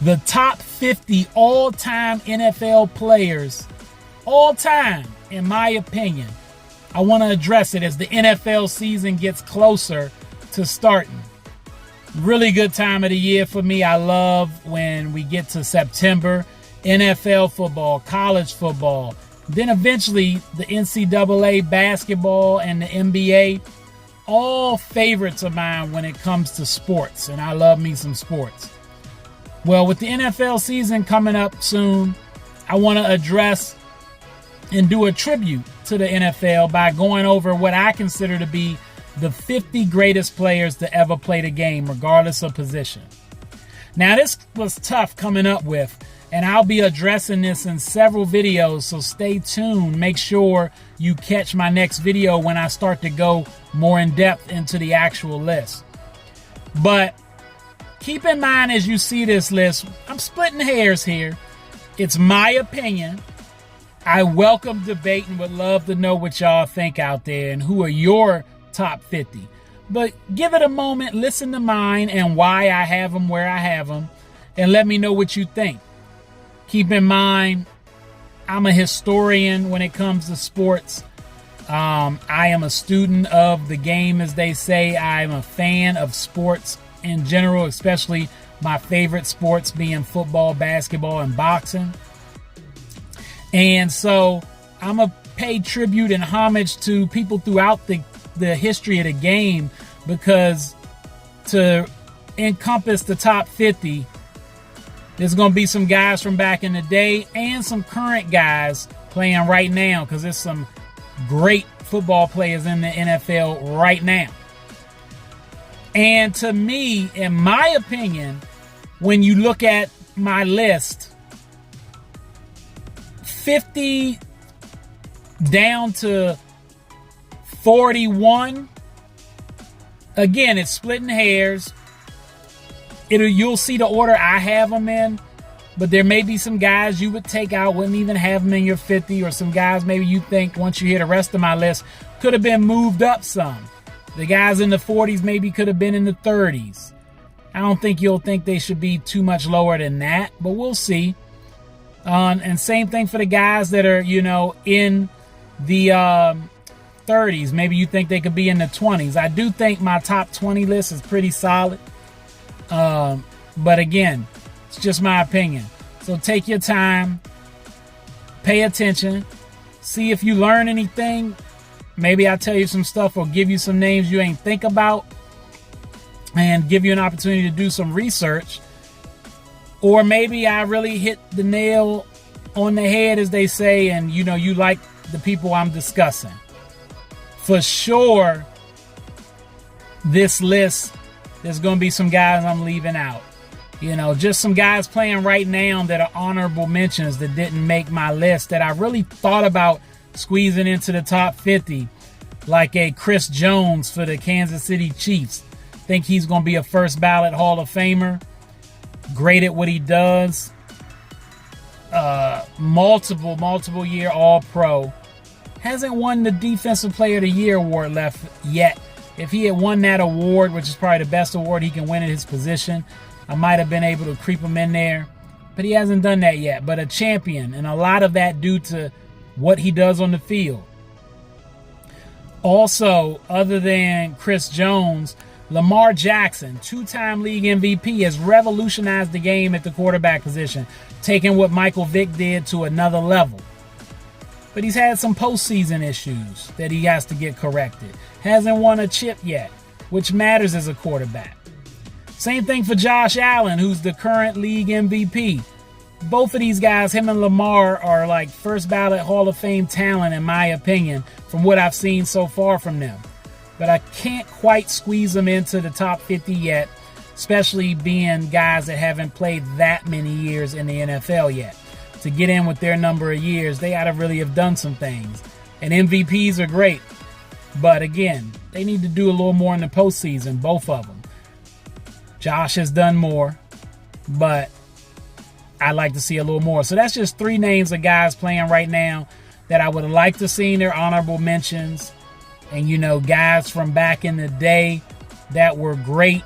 The top 50 all-time NFL players, all time, in my opinion. I want to address it as the NFL season gets closer to starting. Really good time of the year for me. I love when we get to September. NFL football, college football, then eventually the NCAA basketball and the NBA. All favorites of mine when it comes to sports, and I love me some sports. Well, with the NFL season coming up soon, I want to address and do a tribute to the NFL by going over what I consider to be the 50 greatest players to ever play the game, regardless of position. Now, this was tough coming up with, and I'll be addressing this in several videos, so stay tuned. Make sure you catch my next video when I start to go more in depth into the actual list. But keep in mind as you see this list, I'm splitting hairs here. It's my opinion. I welcome debate and would love to know what y'all think out there and who are your top 50. But give it a moment, listen to mine and why I have them where I have them, and let me know what you think. Keep in mind, I'm a historian when it comes to sports. I am a student of the game, as they say. I'm a fan of sports in general, especially my favorite sports being football, basketball, and boxing. And so I'm going to pay tribute and homage to people throughout the history of the game, because to encompass the top 50, there's going to be some guys from back in the day and some current guys playing right now, because there's some great football players in the NFL right now. And to me, in my opinion, when you look at my list, 50 down to 41, again, it's splitting hairs. You'll see the order I have them in, but there may be some guys you would take out, wouldn't even have them in your 50, or some guys maybe you think once you hear the rest of my list could have been moved up some. The guys in the 40s maybe could have been in the 30s. I don't think you'll think they should be too much lower than that, but we'll see. And same thing for the guys that are, in the 30s. Maybe you think they could be in the 20s. I do think my top 20 list is pretty solid. But again, it's just my opinion. So take your time, pay attention, see if you learn anything. Maybe I'll tell you some stuff or give you some names you ain't think about, and give you an opportunity to do some research. Or maybe I really hit the nail on the head, as they say, and you like the people I'm discussing. For sure, this list, there's going to be some guys I'm leaving out. Just some guys playing right now that are honorable mentions that didn't make my list, that I really thought about squeezing into the top 50, like a Chris Jones for the Kansas City Chiefs. Think he's going to be a first ballot Hall of Famer. Great at what he does. Multiple year All-Pro. Hasn't won the Defensive Player of the Year award left yet. If he had won that award, which is probably the best award he can win at his position, I might have been able to creep him in there. But he hasn't done that yet. But a champion, and a lot of that due to what he does on the field. Also, other than Chris Jones, Lamar Jackson, two-time league MVP, has revolutionized the game at the quarterback position, taking what Michael Vick did to another level. But he's had some postseason issues that he has to get corrected. Hasn't won a chip yet, which matters as a quarterback. Same thing for Josh Allen, who's the current league MVP. Both of these guys, him and Lamar, are like first ballot Hall of Fame talent, in my opinion, from what I've seen so far from them. But I can't quite squeeze them into the top 50 yet, especially being guys that haven't played that many years in the NFL yet. To get in with their number of years, they ought to really have done some things. And MVPs are great. But again, they need to do a little more in the postseason, both of them. Josh has done more, but I'd like to see a little more. So that's just three names of guys playing right now that I would like to see in their honorable mentions. And, guys from back in the day that were great.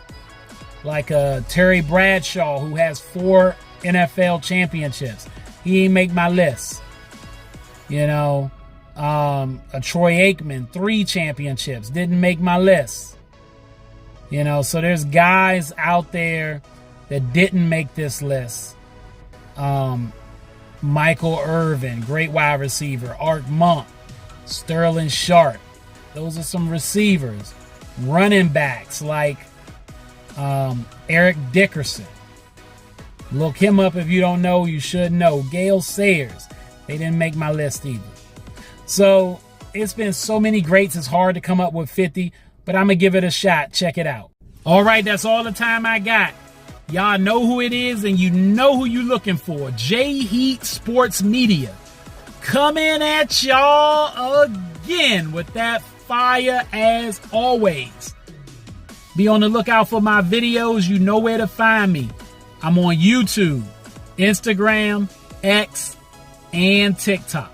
like Terry Bradshaw, who has 4 NFL championships. He ain't make my list. You know, a Troy Aikman, 3 championships, didn't make my list. You know, so there's guys out there that didn't make this list. Michael Irvin, great wide receiver. Art Monk, Sterling Sharp. Those are some receivers. Running backs like Eric Dickerson. Look him up if you don't know. You should know. Gale Sayers. They didn't make my list either. So it's been so many greats. It's hard to come up with 50, but I'm going to give it a shot. Check it out. All right, that's all the time I got. Y'all know who it is, and you know who you're looking for. JHEATsportsmedia. Coming at y'all again with that fire as always. Be on the lookout for my videos. You know where to find me. I'm on YouTube, Instagram, X, and TikTok.